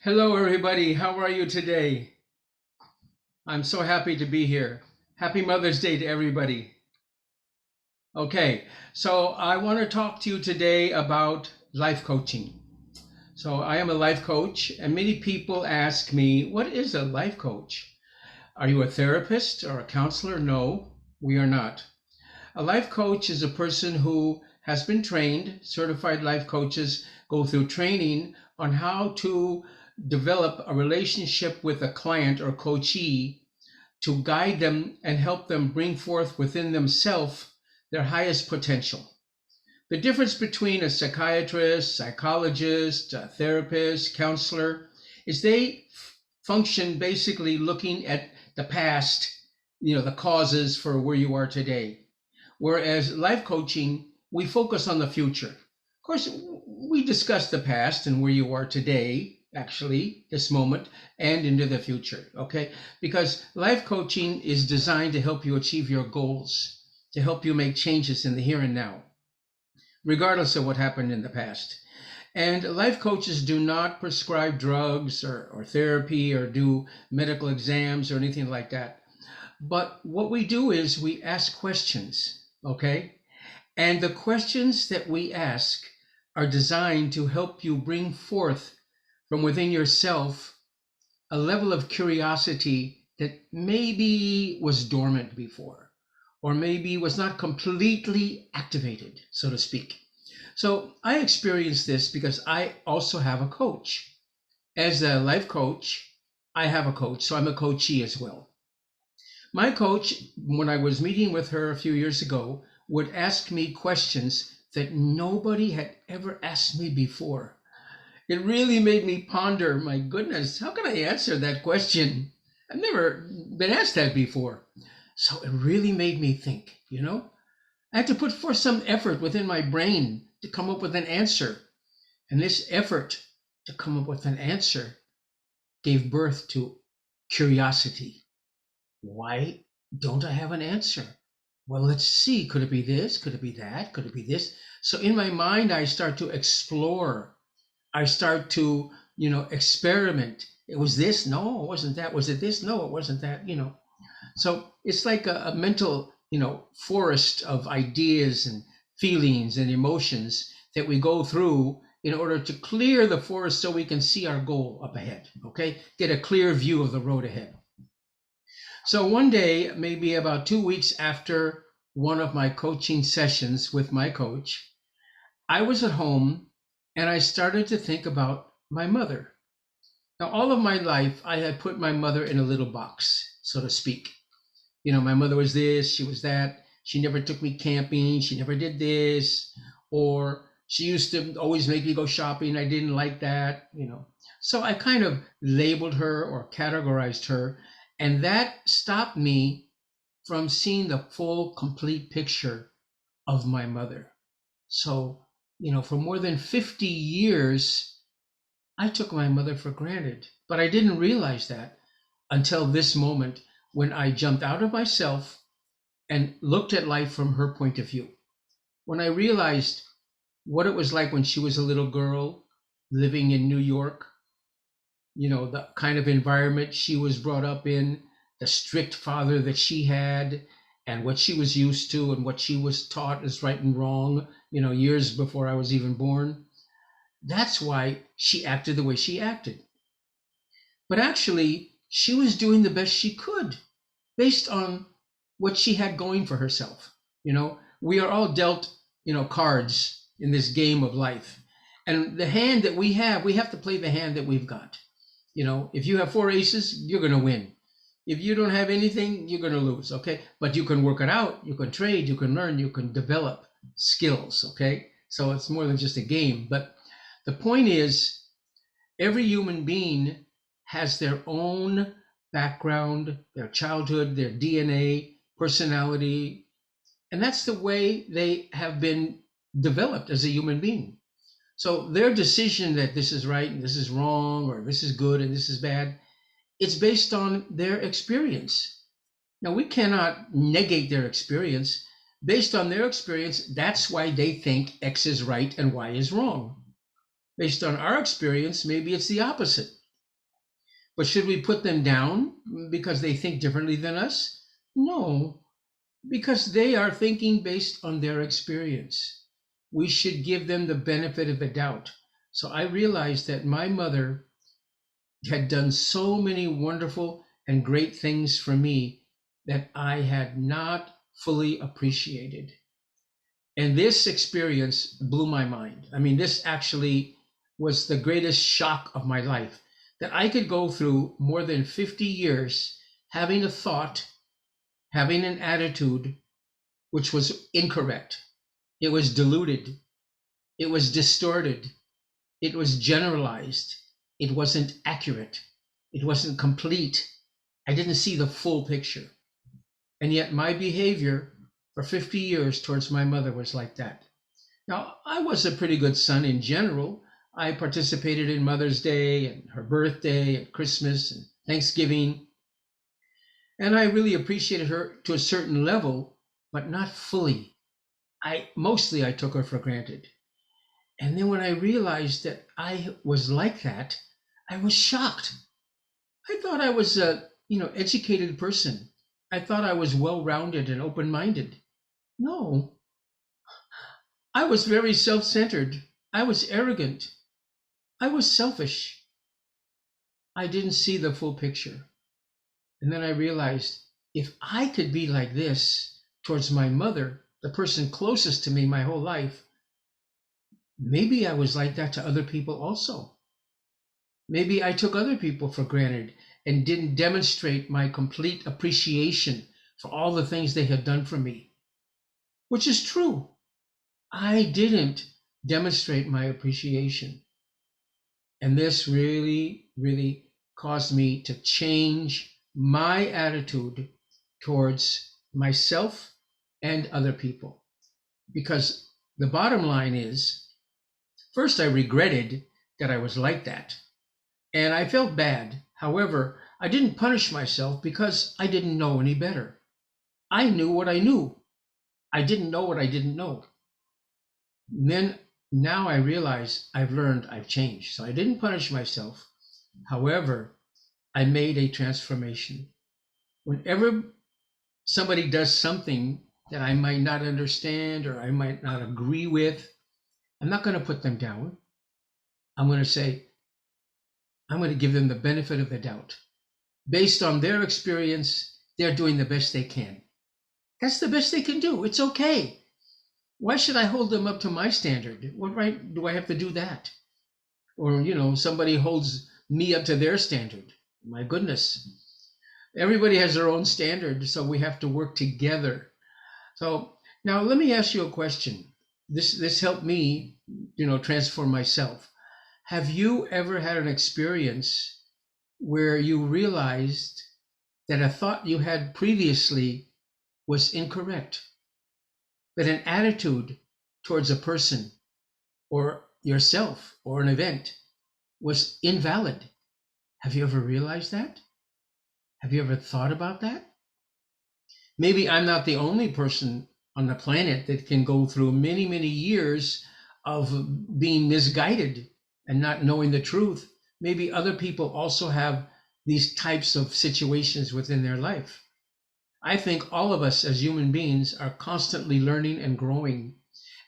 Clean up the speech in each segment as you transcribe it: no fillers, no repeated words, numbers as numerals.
Hello, everybody. How are you today? I'm so happy to be here. Happy Mother's Day to everybody. Okay, so I want to talk to you today about life coaching. So, I am a life coach, and many people ask me, what is a life coach? Are you a therapist or a counselor? No, we are not. A life coach is a person who has been trained. Certified life coaches go through training on how to develop a relationship with a client or coachee to guide them and help them bring forth within themselves their highest potential. The difference between a psychiatrist, psychologist, a therapist, counselor is they function basically looking at the past, the causes for where you are today. Whereas life coaching, we focus on the future. Of course, we discuss the past and where you are today, actually, this moment, and into the future, okay? Because life coaching is designed to help you achieve your goals, to help you make changes in the here and now, regardless of what happened in the past. And life coaches do not prescribe drugs or therapy or do medical exams or anything like that. But what we do is we ask questions, okay? And the questions that we ask are designed to help you bring forth from within yourself a level of curiosity that maybe was dormant before, or maybe was not completely activated, so to speak. So I experienced this because I also have a coach. As a life coach, I have a coach, so I'm a coachee as well. My coach, when I was meeting with her a few years ago, would ask me questions that nobody had ever asked me before. It really made me ponder, my goodness, how can I answer that question? I've never been asked that before. So it really made me think. I had to put forth some effort within my brain to come up with an answer. And this effort to come up with an answer gave birth to curiosity. Why don't I have an answer? Well, let's see. Could it be this? Could it be that? Could it be this? So in my mind, I start to explore. I start to, experiment. It was this? No, it wasn't that. Was it this? No, it wasn't that. So it's like a mental, forest of ideas and feelings and emotions that we go through in order to clear the forest so we can see our goal up ahead. Okay. Get a clear view of the road ahead. So one day, maybe about 2 weeks after one of my coaching sessions with my coach, I was at home and I started to think about my mother. Now, all of my life, I had put my mother in a little box, so to speak. My mother was this, she was that. She never took me camping, she never did this, or she used to always make me go shopping. I didn't like that. So I kind of labeled her or categorized her, and that stopped me from seeing the full, complete picture of my mother. So, for more than 50 years, I took my mother for granted, but I didn't realize that until this moment when I jumped out of myself and looked at life from her point of view. When I realized what it was like when she was a little girl living in New York, the kind of environment she was brought up in, the strict father that she had, and what she was used to, and what she was taught as right and wrong, years before I was even born. That's why she acted the way she acted. But actually, she was doing the best she could based on what she had going for herself. We are all dealt, cards in this game of life. And the hand that we have to play the hand that we've got. If you have four aces, you're going to win. If you don't have anything, you're going to lose, okay? But you can work it out, you can trade, you can learn, you can develop skills, okay? So it's more than just a game. But the point is, every human being has their own background, their childhood, their DNA, personality, and that's the way they have been developed as a human being. So their decision that this is right and this is wrong, or this is good and this is bad, it's based on their experience. Now, we cannot negate their experience. Based on their experience, that's why they think X is right and Y is wrong. Based on our experience, maybe it's the opposite. But should we put them down because they think differently than us? No, because they are thinking based on their experience. We should give them the benefit of the doubt. So I realized that my mother had done so many wonderful and great things for me that I had not fully appreciated. And this experience blew my mind. I mean, this actually was the greatest shock of my life, that I could go through more than 50 years having a thought, having an attitude which was incorrect. It was diluted. It was distorted. It was generalized. It wasn't accurate. It wasn't complete. I didn't see the full picture. And yet my behavior for 50 years towards my mother was like that. Now, I was a pretty good son in general. I participated in Mother's Day and her birthday and Christmas and Thanksgiving. And I really appreciated her to a certain level, but not fully. I took her for granted. And then when I realized that I was like that, I was shocked. I thought I was a, educated person. I thought I was well-rounded and open-minded. No, I was very self-centered. I was arrogant. I was selfish. I didn't see the full picture. And then I realized if I could be like this towards my mother, the person closest to me my whole life, maybe I was like that to other people also. Maybe I took other people for granted and didn't demonstrate my complete appreciation for all the things they had done for me, which is true. I didn't demonstrate my appreciation. And this really, really caused me to change my attitude towards myself and other people. Because the bottom line is, first, I regretted that I was like that. And I felt bad. However, I didn't punish myself because I didn't know any better. I knew what I knew. I didn't know what I didn't know. And then now I realize I've learned, I've changed. So I didn't punish myself. However, I made a transformation. Whenever somebody does something that I might not understand or I might not agree with, I'm not going to put them down. I'm going to say, I'm going to give them the benefit of the doubt. Based on their experience, they're doing the best they can. That's the best they can do. It's okay. Why should I hold them up to my standard? What right do I have to do that? Or, somebody holds me up to their standard. My goodness. Everybody has their own standard, so we have to work together. So now let me ask you a question. This helped me, transform myself. Have you ever had an experience where you realized that a thought you had previously was incorrect? That an attitude towards a person or yourself or an event was invalid? Have you ever realized that? Have you ever thought about that? Maybe I'm not the only person on the planet that can go through many, many years of being misguided and not knowing the truth. Maybe other people also have these types of situations within their life. I think all of us as human beings are constantly learning and growing,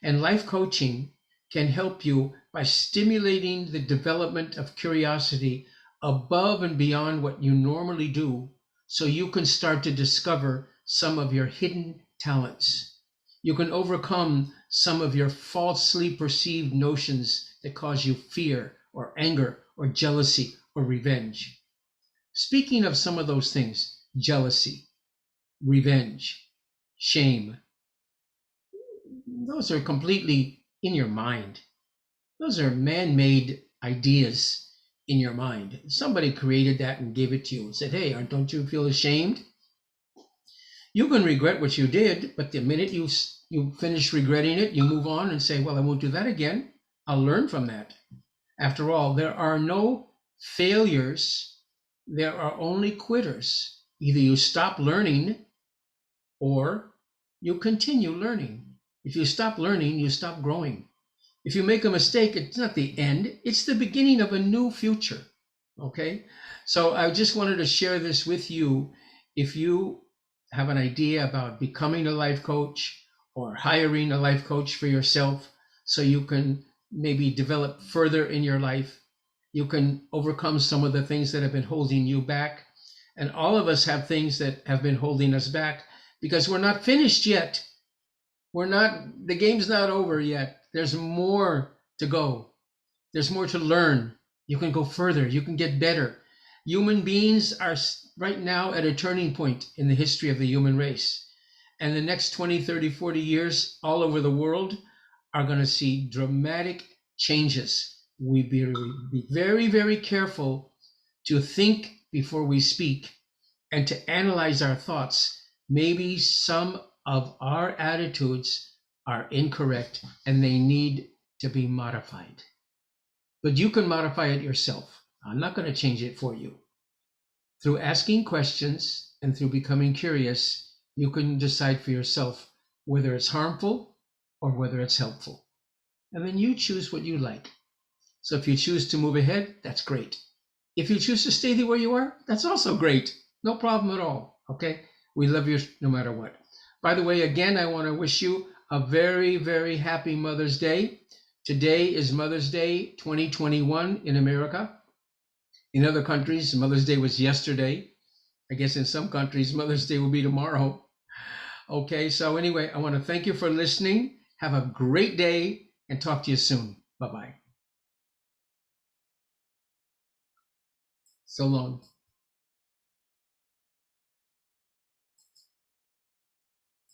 and life coaching can help you by stimulating the development of curiosity above and beyond what you normally do, so you can start to discover some of your hidden talents. You can overcome some of your falsely perceived notions that cause you fear or anger or jealousy or revenge. Speaking of some of those things, jealousy, revenge, shame, those are completely in your mind. Those are man-made ideas in your mind. Somebody created that and gave it to you and said, hey, don't you feel ashamed? You can regret what you did, but the minute you finish regretting it, you move on and say, well, I won't do that again. I'll learn from that. After all, there are no failures. There are only quitters. Either you stop learning or you continue learning. If you stop learning, you stop growing. If you make a mistake, it's not the end. It's the beginning of a new future. Okay, so I just wanted to share this with you. If you have an idea about becoming a life coach or hiring a life coach for yourself so you can maybe develop further in your life, you can overcome some of the things that have been holding you back. And all of us have things that have been holding us back because we're not finished yet. The game's not over yet. There's more to go. There's more to learn. You can go further. You can get better. Human beings are right now at a turning point in the history of the human race. And the next 20, 30, 40 years, all over the world, are going to see dramatic changes. We be very, very careful to think before we speak and to analyze our thoughts. Maybe some of our attitudes are incorrect and they need to be modified. But you can modify it yourself. I'm not going to change it for you. Through asking questions and through becoming curious, you can decide for yourself whether it's harmful or whether it's helpful. And then you choose what you like. So if you choose to move ahead, that's great. If you choose to stay there where you are, that's also great. No problem at all. Okay? We love you no matter what. By the way, again, I want to wish you a very, very happy Mother's Day. Today is Mother's Day 2021 in America. In other countries, Mother's Day was yesterday. I guess in some countries, Mother's Day will be tomorrow. Okay, so anyway, I want to thank you for listening. Have a great day and talk to you soon. Bye-bye. So long.